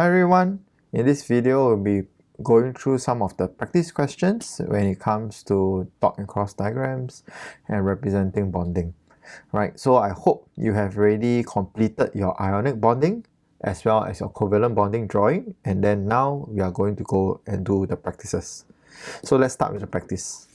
Hi everyone, in this video we'll be going through some of the practice questions when it comes to dot and cross diagrams and representing bonding. Right, so I hope you have already completed your ionic bonding as well as your covalent bonding drawing, and then now we are going to go and do the practices. So let's start with the practice.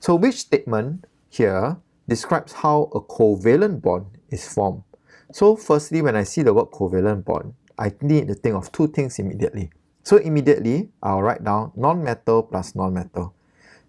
So which statement here describes how a covalent bond is formed? So firstly, when I see the word covalent bond, I need to think of two things immediately. So immediately, I'll write down non-metal plus non-metal.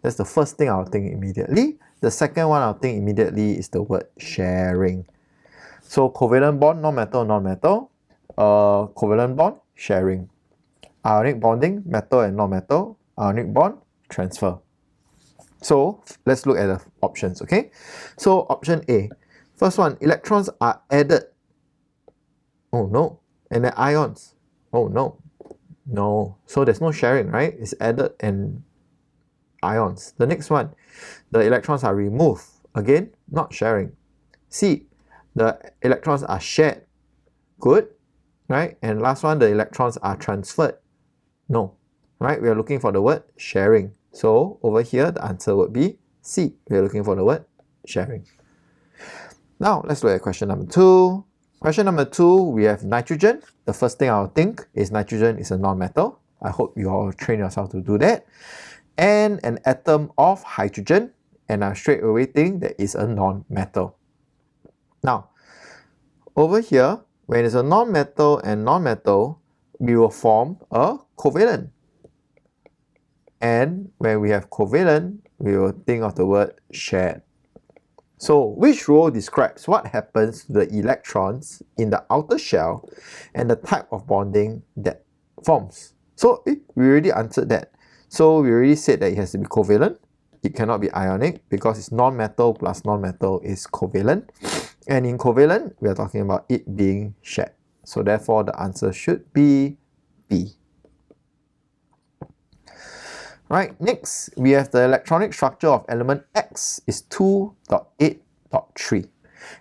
That's the first thing I'll think immediately. The second one I'll think immediately is the word sharing. So covalent bond, non-metal, non-metal. Covalent bond, sharing. Ionic bonding, metal and non-metal. Ionic bond, transfer. So let's look at the options, okay? So option A. First one, electrons are added. Oh no. And the ions. Oh no. No. So there's no sharing, right? It's added and ions. The next one, the electrons are removed. Again, not sharing. C, the electrons are shared. Good. Right? And last one, the electrons are transferred. No. Right? We are looking for the word sharing. So over here, the answer would be C. We are looking for the word sharing. Now, let's look at question number 2. Question number 2, we have nitrogen. The first thing I'll think is nitrogen is a non-metal. I hope you all train yourself to do that. And an atom of hydrogen, and I straight away think that is a non-metal. Now, over here, when it's a non-metal and non-metal, we will form a covalent. And when we have covalent, we will think of the word shared. So, which role describes what happens to the electrons in the outer shell and the type of bonding that forms? So, we already answered that. So, we already said that it has to be covalent. It cannot be ionic because it's non-metal plus non-metal is covalent. And in covalent, we are talking about it being shared. So, therefore, the answer should be B. Right, next, we have the electronic structure of element X is 2.8.3.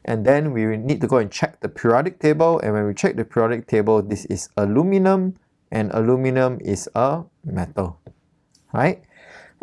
And then we need to go and check the periodic table. And when we check the periodic table, this is aluminum, and aluminum is a metal. Right?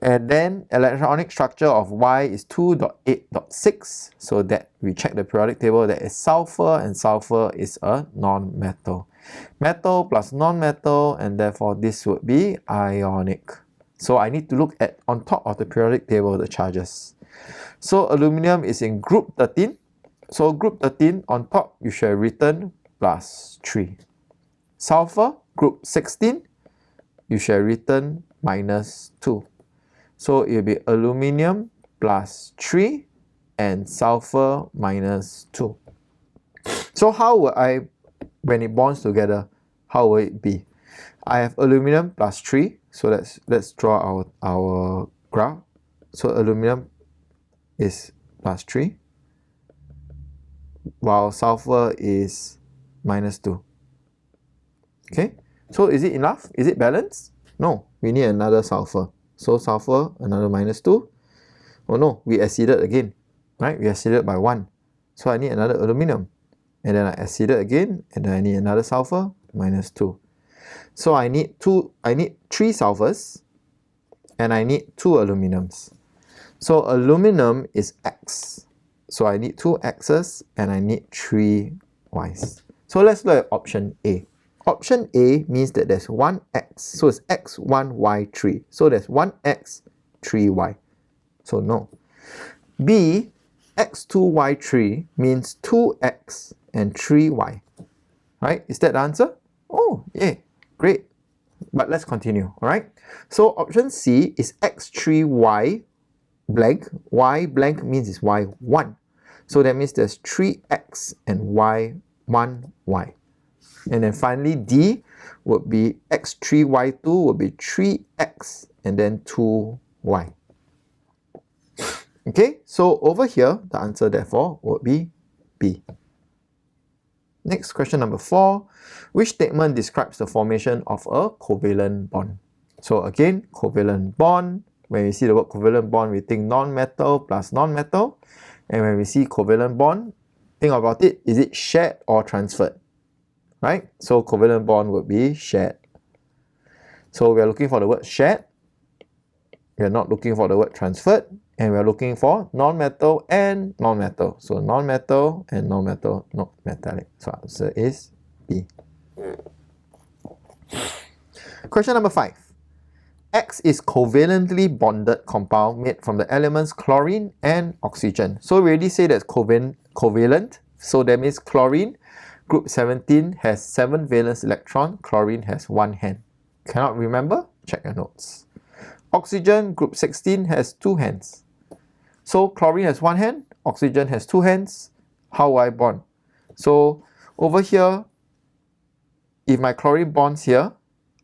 And then electronic structure of Y is 2.8.6. So that we check the periodic table, that is sulfur, and sulfur is a non-metal. Metal plus non-metal, and therefore this would be ionic. So I need to look at on top of the periodic table the charges. So aluminum is in group 13. So group 13 on top you should have written plus 3. Sulfur group 16 you should have written minus 2. So it will be aluminum plus 3 and sulfur minus 2. So how will I, when it bonds together, how will it be? I have aluminum plus 3. So let's draw our graph. So aluminum is plus 3, while sulfur is minus 2. Okay, so is it enough? Is it balanced? No, we need another sulfur. So sulfur, another minus 2. Oh no, we exceeded again, right? We exceeded by 1. So I need another aluminum. And then I exceeded again, and then I need another sulfur, minus 2. So I need 3 sulfurs and I need 2 aluminums. So aluminum is X. So I need 2 X's and I need 3 Y's. So let's look at option A. Option A means that there's 1 X. So it's X, 1, Y, 3. So there's 1 X, 3 Y. So no. B, X, 2, Y, 3 means 2 X and 3 Y. Right? Is that the answer? Oh, yeah. Great. But let's continue, alright? So option C is X3Y blank. Y blank means it's Y1. So that means there's 3X and Y1Y. And then finally D would be X3Y2 would be 3X and then 2Y. Okay, so over here, the answer therefore would be B. Next, question number 4. Which statement describes the formation of a covalent bond? So again, covalent bond. When we see the word covalent bond, we think non-metal plus non-metal. And when we see covalent bond, think about it. Is it shared or transferred? right? So covalent bond would be shared. So we are looking for the word shared. We are not looking for the word transferred. And we are looking for non-metal and non-metal. So non-metal and non-metal, not metallic. So answer is B. Question number 5. X is covalently bonded compound made from the elements chlorine and oxygen. So we already say that's covalent. So that means chlorine, group 17, has 7 valence electron. Chlorine has 1 hand. Cannot remember? Check your notes. Oxygen, group 16, has 2 hands. So chlorine has 1 hand, oxygen has 2 hands. How will I bond? So over here, if my chlorine bonds here,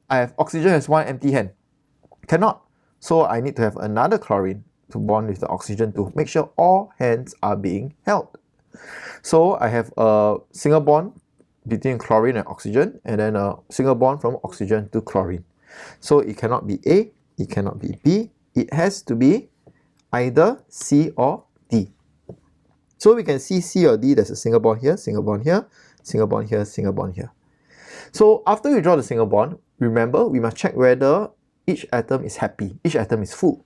I have oxygen has 1 empty hand. Cannot. So I need to have another chlorine to bond with the oxygen to make sure all hands are being held. So I have a single bond between chlorine and oxygen, and then a single bond from oxygen to chlorine. So it cannot be A, it cannot be B, it has to be either C or D. So we can see C or D, there's a single bond here, single bond here, single bond here, single bond here. So after we draw the single bond, remember we must check whether each atom is happy, each atom is full.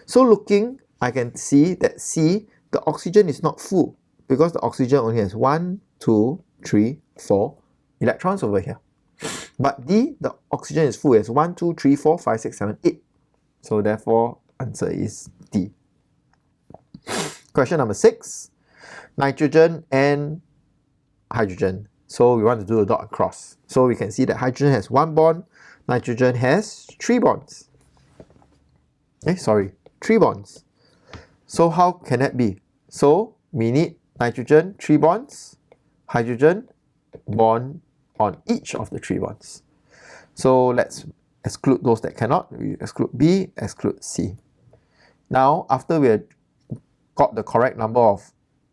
So looking, I can see that C, the oxygen is not full because the oxygen only has 1, 2, 3, 4 electrons over here. But D, the oxygen is full, it has 1, 2, 3, 4, 5, 6, 7, 8. So therefore, answer is D. Question number 6. Nitrogen and hydrogen. So we want to do a dot across. So we can see that hydrogen has 1 bond, nitrogen has 3 bonds. 3 bonds. So how can that be? So we need nitrogen 3 bonds, hydrogen bond on each of the 3 bonds. So let's exclude those that cannot. We exclude B, exclude C. Now after we have got the correct number of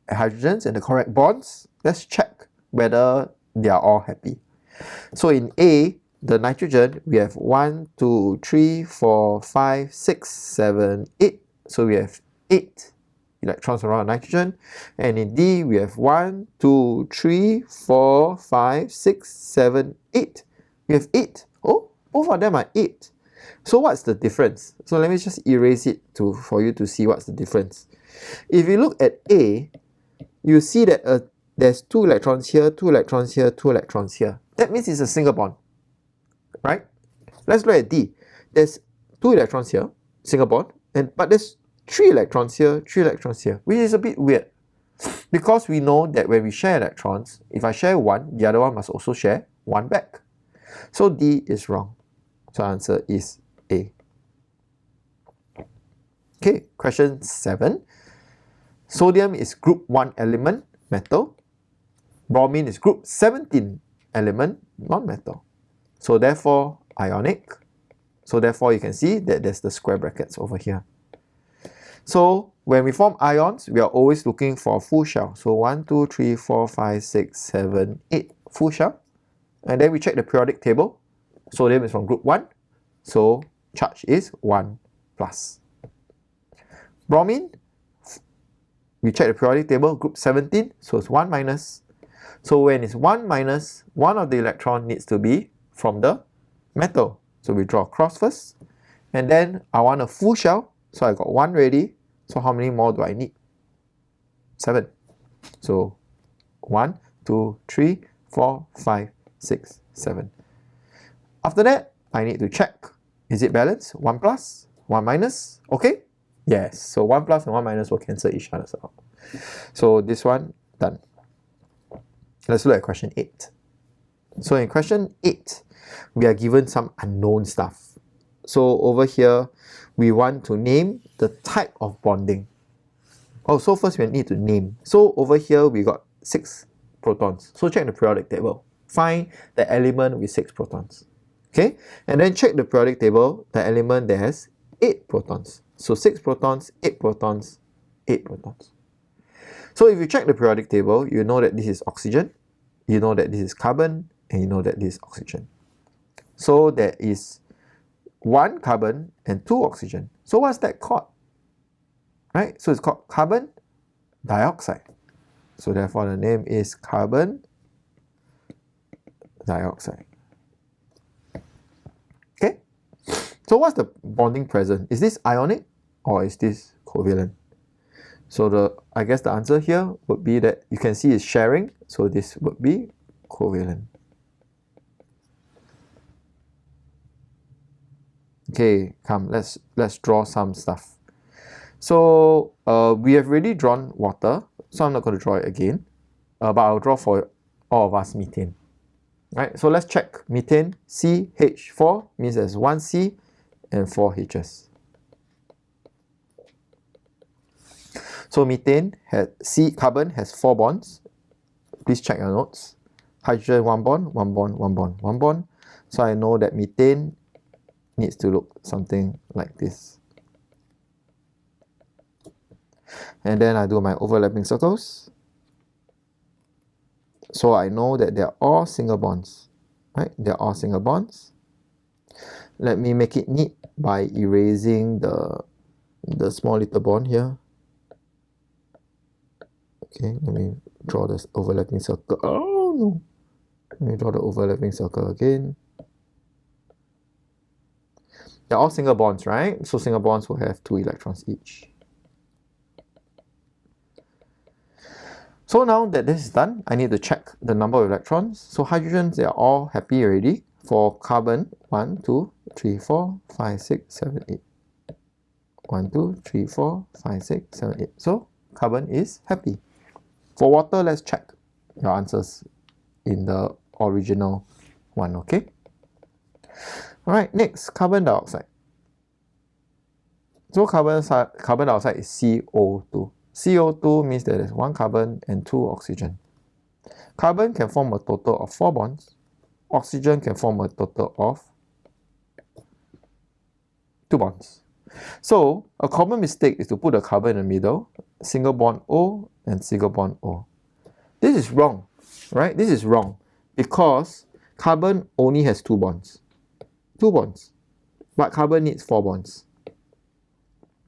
hydrogens and the correct bonds, let's check whether they are all happy. So in A, the nitrogen, we have 1, 2, 3, 4, 5, 6, 7, 8. So we have 8 electrons around nitrogen. And in D, we have 1, 2, 3, 4, 5, 6, 7, 8. We have 8. Oh, both of them are 8. So what's the difference? So let me just erase it for you to see what's the difference. If you look at A, you see that there's 2 electrons here, 2 electrons here, 2 electrons here. That means it's a single bond, right? Let's look at D. There's 2 electrons here, single bond, but there's 3 electrons here, 3 electrons here, which is a bit weird. Because we know that when we share electrons, if I share 1, the other one must also share 1 back. So D is wrong. So answer is A. Okay, question 7. Sodium is group 1 element, metal. Bromine is group 17 element, non-metal. So therefore, ionic. So therefore, you can see that there's the square brackets over here. So when we form ions, we are always looking for a full shell. So 1, 2, 3, 4, 5, 6, 7, 8, full shell. And then we check the periodic table. Sodium is from group 1. So charge is 1 plus. Bromine, we check the periodic table, group 17. So it's 1 minus. So when it's 1 minus, one of the electron needs to be from the metal. So we draw a cross first. And then I want a full shell. So I got 1 ready. So how many more do I need? 7. So 1, 2, 3, 4, 5, 6, 7. After that, I need to check. Is it balanced? 1 plus, 1 minus. Okay? Yes. So 1 plus and 1 minus will cancel each other out. So this one, done. Let's look at question 8. So in question 8, we are given some unknown stuff. So over here, we want to name the type of bonding. Oh, so first we need to name. So over here, we got 6 protons. So check the periodic table. Find the element with 6 protons. Okay? And then check the periodic table, the element that has 8 protons. So 6 protons, 8 protons, 8 protons. So if you check the periodic table, you know that this is oxygen, you know that this is carbon, and you know that this is oxygen. So there is 1 carbon and 2 oxygen. So what's that called? Right? So it's called carbon dioxide. So therefore the name is carbon dioxide. Okay, so what's the bonding present? Is this ionic or is this covalent? So I guess the answer here would be that you can see it's sharing, so this would be covalent. Okay, come, let's draw some stuff. So we have already drawn water, so I'm not going to draw it again, but I'll draw for all of us methane. Right, so let's check methane. CH4 means there's one C and 4 H's. So methane has carbon has 4 bonds. Please check your notes. Hydrogen 1 bond, 1 bond, 1 bond, 1 bond. So I know that methane needs to look something like this. And then I do my overlapping circles. So I know that they're all single bonds, right? They're all single bonds. Let me make it neat by erasing the small little bond here. Okay, let me draw this overlapping circle. Oh no! Let me draw the overlapping circle again. They're all single bonds, right? So single bonds will have 2 electrons each. So now that this is done, I need to check the number of electrons. So hydrogens, they are all happy already. For carbon, 1, 2, 3, 4, 5, 6, 7, 8. 1, 2, 3, 4, 5, 6, 7, 8. So carbon is happy. For water, let's check your answers in the original one, okay? Alright, next, carbon dioxide. So carbon dioxide is CO2. CO2 means that there's 1 carbon and 2 oxygen. Carbon can form a total of 4 bonds. Oxygen can form a total of 2 bonds. So a common mistake is to put a carbon in the middle, single bond O and single bond O. This is wrong, right? This is wrong because carbon only has 2 bonds. 2 bonds. But carbon needs 4 bonds.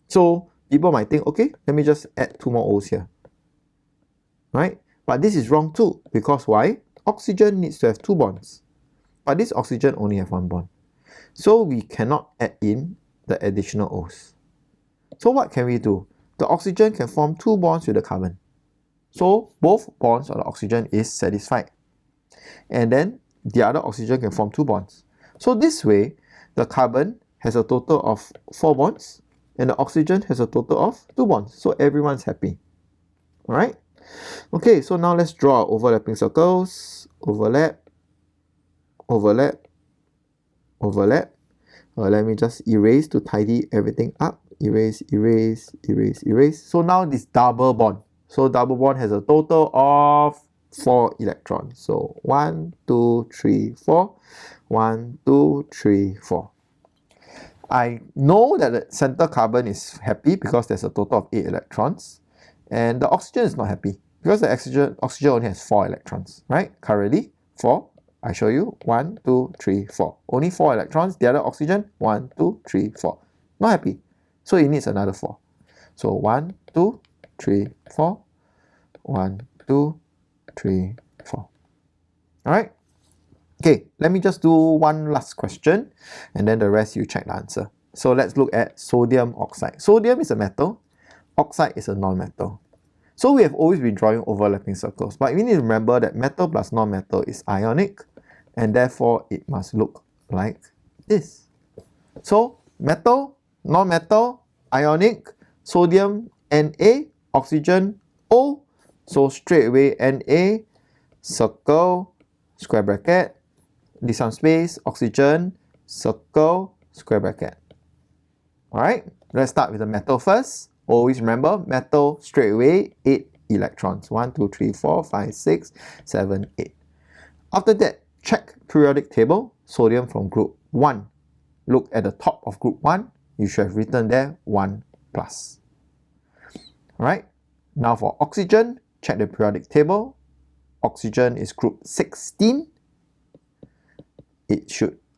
So people might think, okay, let me just add 2 more O's here. Right? But this is wrong too. Because why? Oxygen needs to have 2 bonds. But this oxygen only has 1 bond. So we cannot add in the additional O's. So what can we do? The oxygen can form 2 bonds with the carbon. So both bonds of the oxygen is satisfied. And then the other oxygen can form 2 bonds. So this way, the carbon has a total of 4 bonds and the oxygen has a total of 2 bonds. So everyone's happy. Alright? Okay, so now let's draw our overlapping circles. Overlap, overlap, overlap. Let me just erase to tidy everything up. Erase, erase, erase, erase. So now this double bond. So double bond has a total of 4 electrons. So 1, 2, 3, 4. 1, 2, 3, 4. I know that the center carbon is happy because there's a total of 8 electrons. And the oxygen is not happy because the oxygen only has 4 electrons, right? Currently, 4. I show you 1, 2, 3, 4. Only 4 electrons. The other oxygen, 1, 2, 3, 4. Not happy. So it needs another 4. So 1, 2, 3, 4. 1, 2, 3, 4. Alright? Okay, let me just do one last question and then the rest you check the answer. So let's look at sodium oxide. Sodium is a metal, oxide is a non-metal. So we have always been drawing overlapping circles, but we need to remember that metal plus non-metal is ionic and therefore it must look like this. So metal, non-metal, ionic, sodium Na, oxygen O. So straight away Na, circle, square bracket, leave some space, oxygen, circle, square bracket. Alright, let's start with the metal first. Always remember, metal straight away, 8 electrons. 1, 2, 3, 4, 5, 6, 7, 8. After that, check periodic table, sodium from group 1. Look at the top of group 1, you should have written there 1 plus. Alright, now for oxygen, check the periodic table. Oxygen is group 16.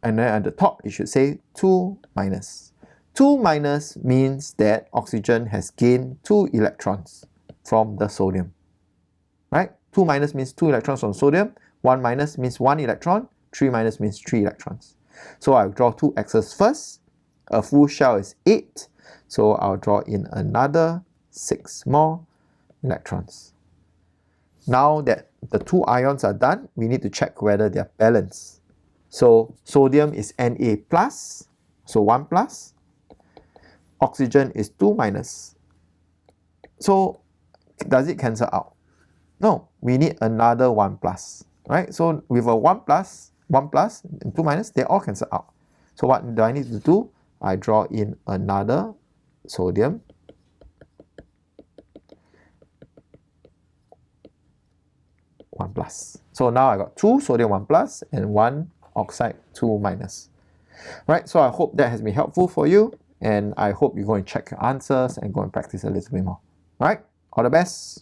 And then at the top, it should say 2 minus. 2 minus means that oxygen has gained 2 electrons from the sodium. Right? 2 minus means 2 electrons from sodium, 1 minus means 1 electron, 3 minus means 3 electrons. So I'll draw 2 X's first. A full shell is 8, so I'll draw in another 6 more electrons. Now that the 2 ions are done, we need to check whether they are balanced. So sodium is Na plus, so 1 plus. Oxygen is 2 minus. So does it cancel out? No, we need another 1 plus, right? So with a 1 plus, and 2 minus, they all cancel out. So what do I need to do? I draw in another sodium. One plus. So now I got 2 sodium 1 plus and 1 oxide 2 minus. Right, so I hope that has been helpful for you, and I hope you go and check your answers and go and practice a little bit more. Alright, all the best.